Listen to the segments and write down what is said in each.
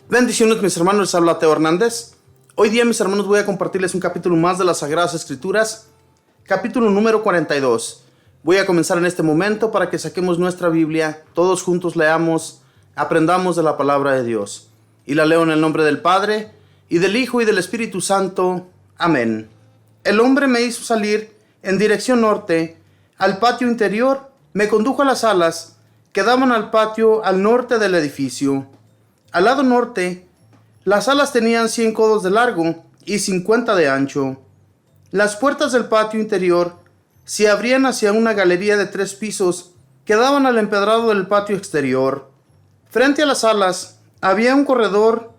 Bendiciones, mis hermanos, les habla Teo Hernández. Hoy día, mis hermanos, voy a compartirles un capítulo más de las Sagradas Escrituras, capítulo número 42. Voy a comenzar en este momento para que saquemos nuestra Biblia, todos juntos leamos, aprendamos de la palabra de Dios. Y la leo en el nombre del Padre, y del Hijo, y del Espíritu Santo. Amén. El hombre me hizo salir en dirección norte, al patio interior, me condujo a las salas que daban al patio al norte del edificio. Al lado norte, las salas tenían 100 codos de largo y 50 de ancho. Las puertas del patio interior se abrían hacia una galería de 3 pisos que daban al empedrado del patio exterior. Frente a las salas había un corredor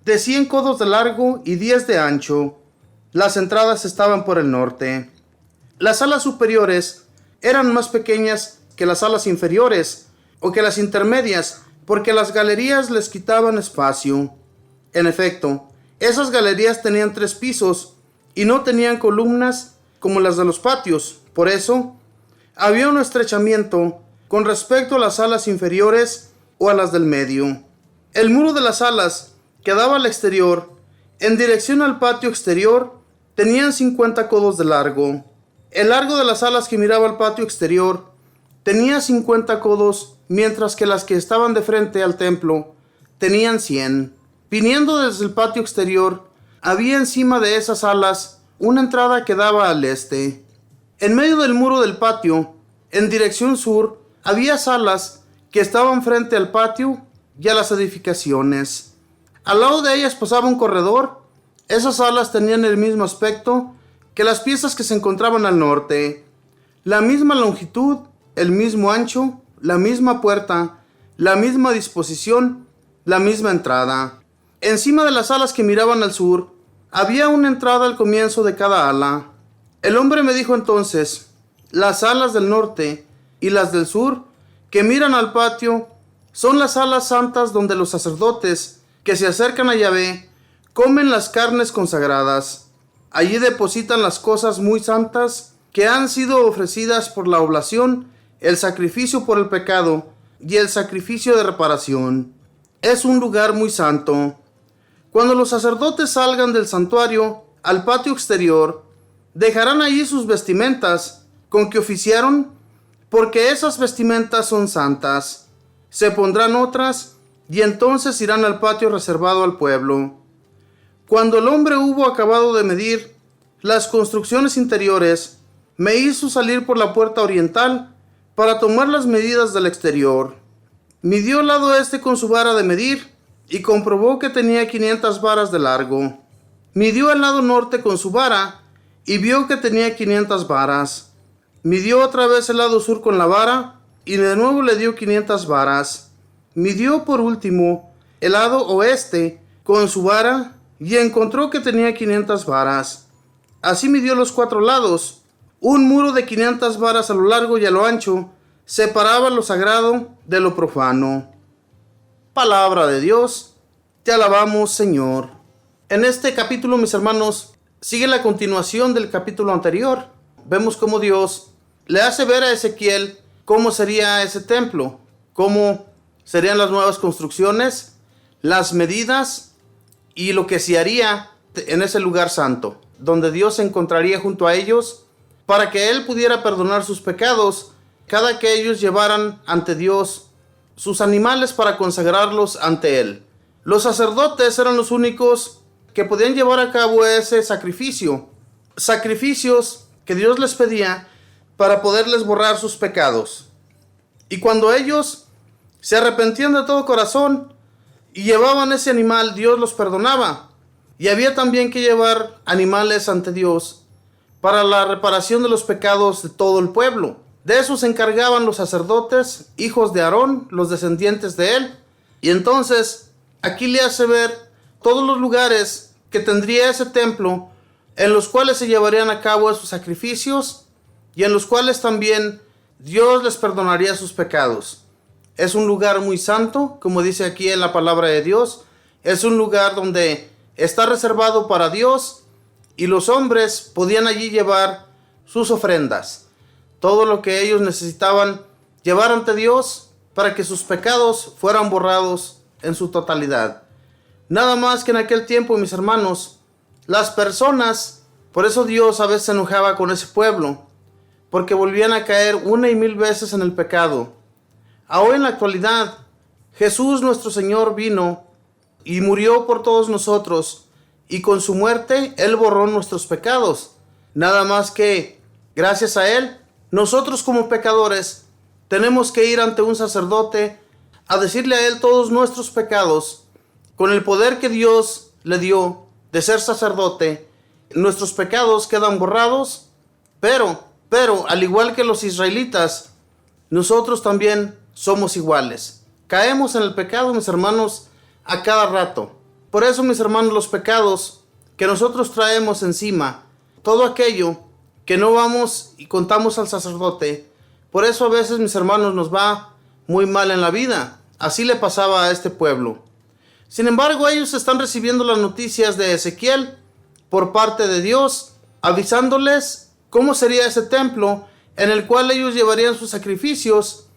de 100 codos de largo y 10 de ancho. Las entradas estaban por el norte. Las salas superiores eran más pequeñas que las salas inferiores o que las intermedias, porque las galerías les quitaban espacio. En efecto, esas galerías tenían 3 pisos y no tenían columnas como las de los patios. Por eso, había un estrechamiento con respecto a las salas inferiores o a las del medio. El muro de las salas que daba al exterior, en dirección al patio exterior, tenían 50 codos de largo. El largo de las salas que miraba al patio exterior tenía 50 codos, mientras que las que estaban de frente al templo tenían 100. Viniendo desde el patio exterior, había encima de esas salas una entrada que daba al este. En medio del muro del patio, en dirección sur, había salas que estaban frente al patio y a las edificaciones. Al lado de ellas pasaba un corredor. Esas salas tenían el mismo aspecto que las piezas que se encontraban al norte. La misma longitud, el mismo ancho, la misma puerta, la misma disposición, la misma entrada. Encima de las salas que miraban al sur, había una entrada al comienzo de cada ala. El hombre me dijo entonces: las salas del norte y las del sur, que miran al patio, son las salas santas donde los sacerdotes que se acercan a Yahvé comen las carnes consagradas. Allí depositan las cosas muy santas que han sido ofrecidas por la oblación, el sacrificio por el pecado y el sacrificio de reparación. Es un lugar muy santo. Cuando los sacerdotes salgan del santuario al patio exterior, dejarán allí sus vestimentas con que oficiaron, porque esas vestimentas son santas. Se pondrán otras y entonces irán al patio reservado al pueblo. Cuando el hombre hubo acabado de medir las construcciones interiores, me hizo salir por la puerta oriental para tomar las medidas del exterior. Midió el lado este con su vara de medir y comprobó que tenía 500 varas de largo. Midió el lado norte con su vara y vio que tenía 500 varas. Midió otra vez el lado sur con la vara y de nuevo le dio 500 varas. Midió por último el lado oeste con su vara y encontró que tenía 500 varas. Así midió los 4 lados. Un muro de 500 varas a lo largo y a lo ancho separaba lo sagrado de lo profano. Palabra de Dios, te alabamos, Señor. En este capítulo, mis hermanos, sigue la continuación del capítulo anterior. Vemos cómo Dios le hace ver a Ezequiel cómo sería ese templo, cómo serían las nuevas construcciones, las medidas y lo que se haría en ese lugar santo, donde Dios se encontraría junto a ellos para que Él pudiera perdonar sus pecados cada que ellos llevaran ante Dios sus animales para consagrarlos ante Él. Los sacerdotes eran los únicos que podían llevar a cabo ese sacrificio, sacrificios que Dios les pedía para poderles borrar sus pecados. Y cuando ellos se arrepentían de todo corazón y llevaban ese animal, Dios los perdonaba. Y había también que llevar animales ante Dios para la reparación de los pecados de todo el pueblo. De eso se encargaban los sacerdotes, hijos de Aarón, los descendientes de él. Y entonces, aquí le hace ver todos los lugares que tendría ese templo, en los cuales se llevarían a cabo esos sacrificios, y en los cuales también Dios les perdonaría sus pecados. Es un lugar muy santo, como dice aquí en la palabra de Dios. Es un lugar donde está reservado para Dios, y los hombres podían allí llevar sus ofrendas, todo lo que ellos necesitaban llevar ante Dios para que sus pecados fueran borrados en su totalidad. Nada más que en aquel tiempo, mis hermanos, las personas, por eso Dios a veces se enojaba con ese pueblo, porque volvían a caer 1,000 veces en el pecado. Ahora en la actualidad, Jesús nuestro Señor vino y murió por todos nosotros, y con su muerte Él borró nuestros pecados. Nada más que, gracias a Él, nosotros como pecadores tenemos que ir ante un sacerdote a decirle a Él todos nuestros pecados. Con el poder que Dios le dio de ser sacerdote, nuestros pecados quedan borrados, pero al igual que los israelitas, nosotros también somos iguales. Caemos en el pecado, mis hermanos, a cada rato. Por eso, mis hermanos, los pecados que nosotros traemos encima, todo aquello que no vamos y contamos al sacerdote, por eso a veces, mis hermanos, nos va muy mal en la vida. Así le pasaba a este pueblo. Sin embargo, ellos están recibiendo las noticias de Ezequiel por parte de Dios, avisándoles cómo sería ese templo en el cual ellos llevarían sus sacrificios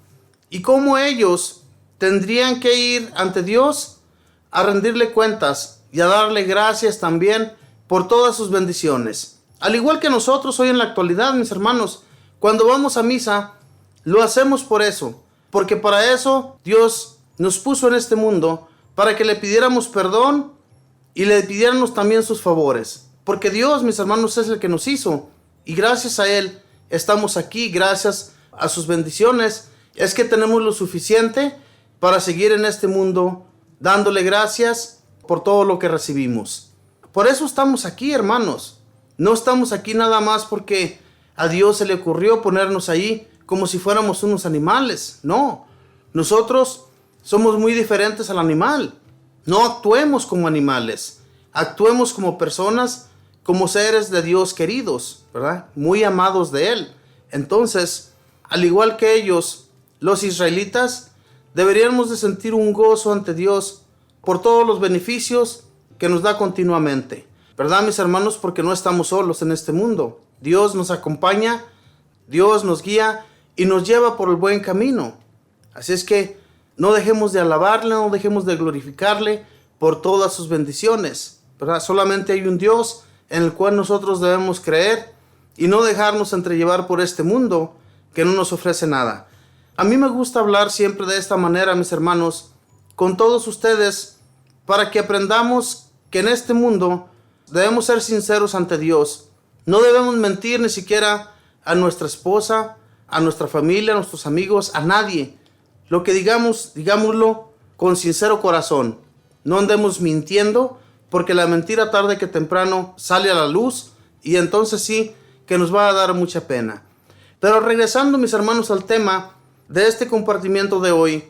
y cómo ellos tendrían que ir ante Dios a rendirle cuentas y a darle gracias también por todas sus bendiciones. Al igual que nosotros hoy en la actualidad, mis hermanos, cuando vamos a misa, lo hacemos por eso, porque para eso Dios nos puso en este mundo, para que le pidiéramos perdón y le pidiéramos también sus favores. Porque Dios, mis hermanos, es el que nos hizo. Y gracias a Él estamos aquí, gracias a sus bendiciones, es que tenemos lo suficiente para seguir en este mundo, dándole gracias por todo lo que recibimos. Por eso estamos aquí, hermanos. No estamos aquí nada más porque a Dios se le ocurrió ponernos ahí como si fuéramos unos animales. No, nosotros somos muy diferentes al animal. No actuemos como animales, actuemos como personas, como seres de Dios queridos, ¿verdad? Muy amados de Él. Entonces, al igual que ellos, los israelitas, deberíamos de sentir un gozo ante Dios por todos los beneficios que nos da continuamente. ¿Verdad, mis hermanos? Porque no estamos solos en este mundo. Dios nos acompaña, Dios nos guía y nos lleva por el buen camino. Así es que no dejemos de alabarle, no dejemos de glorificarle por todas sus bendiciones, ¿verdad? Solamente hay un Dios en el cual nosotros debemos creer y no dejarnos entrellevar por este mundo que no nos ofrece nada. A mí me gusta hablar siempre de esta manera, mis hermanos, con todos ustedes, para que aprendamos que en este mundo debemos ser sinceros ante Dios. No debemos mentir ni siquiera a nuestra esposa, a nuestra familia, a nuestros amigos, a nadie. Lo que digamos, digámoslo con sincero corazón. No andemos mintiendo, porque la mentira tarde que temprano sale a la luz y entonces sí que nos va a dar mucha pena. Pero regresando, mis hermanos, al tema de este compartimiento de hoy,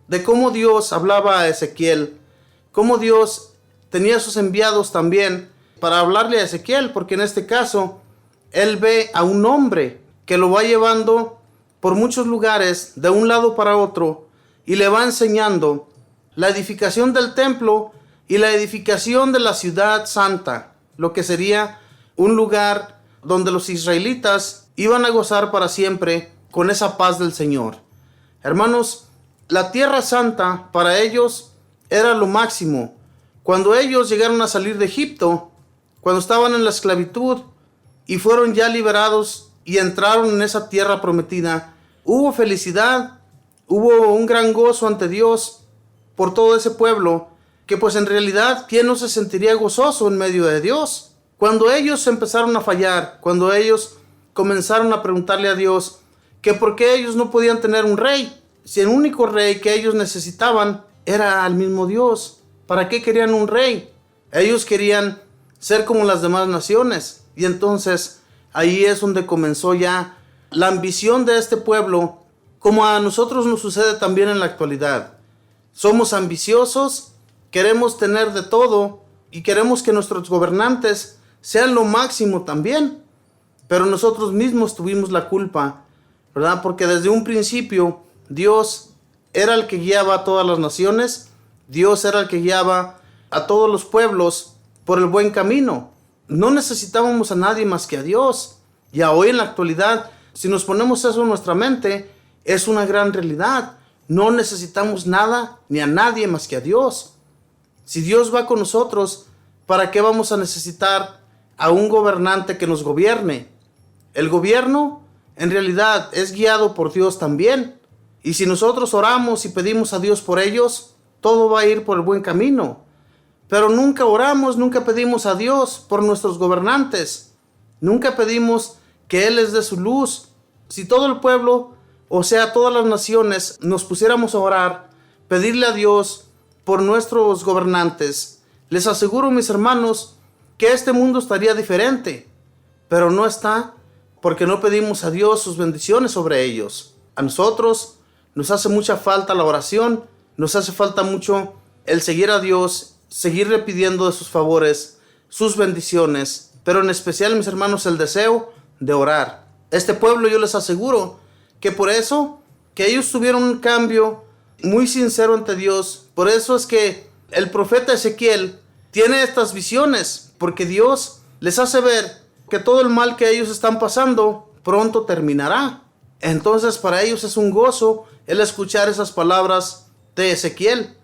de cómo Dios hablaba a Ezequiel, cómo Dios tenía sus enviados también para hablarle a Ezequiel, porque en este caso él ve a un hombre que lo va llevando por muchos lugares, de un lado para otro, y le va enseñando la edificación del templo y la edificación de la ciudad santa, lo que sería un lugar donde los israelitas iban a gozar para siempre con esa paz del Señor. Hermanos, la tierra santa para ellos era lo máximo. Cuando ellos llegaron a salir de Egipto, cuando estaban en la esclavitud y fueron ya liberados y entraron en esa tierra prometida, hubo felicidad, hubo un gran gozo ante Dios por todo ese pueblo, que pues en realidad, ¿quién no se sentiría gozoso en medio de Dios? Cuando ellos empezaron a fallar, cuando ellos comenzaron a preguntarle a Dios que por qué ellos no podían tener un rey, si el único rey que ellos necesitaban era al mismo Dios. ¿Para qué querían un rey? Ellos querían ser como las demás naciones, y entonces ahí es donde comenzó ya la ambición de este pueblo, como a nosotros nos sucede también en la actualidad. Somos ambiciosos, queremos tener de todo y queremos que nuestros gobernantes sean lo máximo también, pero nosotros mismos tuvimos la culpa, ¿verdad? Porque desde un principio Dios era el que guiaba a todas las naciones, Dios era el que guiaba a todos los pueblos por el buen camino. No necesitábamos a nadie más que a Dios. Y hoy en la actualidad, si nos ponemos eso en nuestra mente, es una gran realidad. No necesitamos nada ni a nadie más que a Dios. Si Dios va con nosotros, ¿para qué vamos a necesitar a un gobernante que nos gobierne? El gobierno en realidad es guiado por Dios también. Y si nosotros oramos y pedimos a Dios por ellos, todo va a ir por el buen camino. Pero nunca oramos, nunca pedimos a Dios por nuestros gobernantes. Nunca pedimos que Él les dé su luz. Si todo el pueblo, o sea, todas las naciones, nos pusiéramos a orar, pedirle a Dios por nuestros gobernantes, les aseguro, mis hermanos, que este mundo estaría diferente. Pero no está, porque no pedimos a Dios sus bendiciones sobre ellos. A nosotros nos hace mucha falta la oración, nos hace falta mucho el seguir a Dios, seguirle pidiendo de sus favores, sus bendiciones, pero en especial, mis hermanos, el deseo de orar. Este pueblo, yo les aseguro que por eso, que ellos tuvieron un cambio muy sincero ante Dios. Por eso es que el profeta Ezequiel tiene estas visiones, porque Dios les hace ver que todo el mal que ellos están pasando pronto terminará. Entonces para ellos es un gozo el escuchar esas palabras de Ezequiel,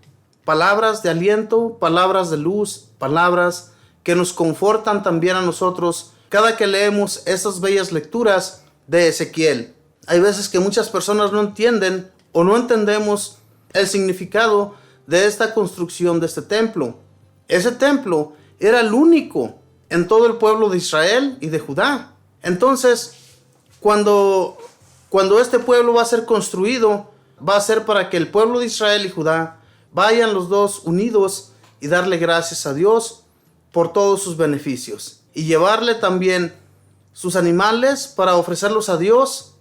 palabras de aliento, palabras de luz, palabras que nos confortan también a nosotros cada que leemos estas bellas lecturas de Ezequiel. Hay veces que muchas personas no entienden o no entendemos el significado de esta construcción de este templo. Ese templo era el único en todo el pueblo de Israel y de Judá. Entonces, cuando este pueblo va a ser construido, va a ser para que el pueblo de Israel y Judá vayan los dos unidos y darle gracias a Dios por todos sus beneficios. Y llevarle también sus animales para ofrecerlos a Dios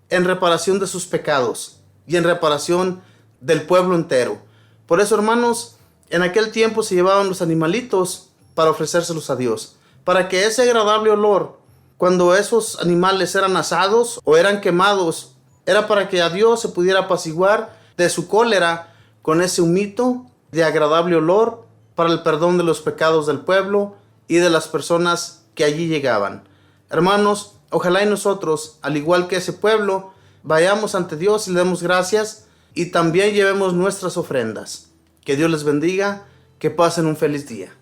en reparación de sus pecados y en reparación del pueblo entero. Por eso, hermanos, en aquel tiempo se llevaban los animalitos para ofrecérselos a Dios, para que ese agradable olor, cuando esos animales eran asados o eran quemados, era para que a Dios se pudiera apaciguar de su cólera con ese humito de agradable olor para el perdón de los pecados del pueblo y de las personas que allí llegaban. Hermanos, ojalá y nosotros, al igual que ese pueblo, vayamos ante Dios y le demos gracias y también llevemos nuestras ofrendas. Que Dios les bendiga, que pasen un feliz día.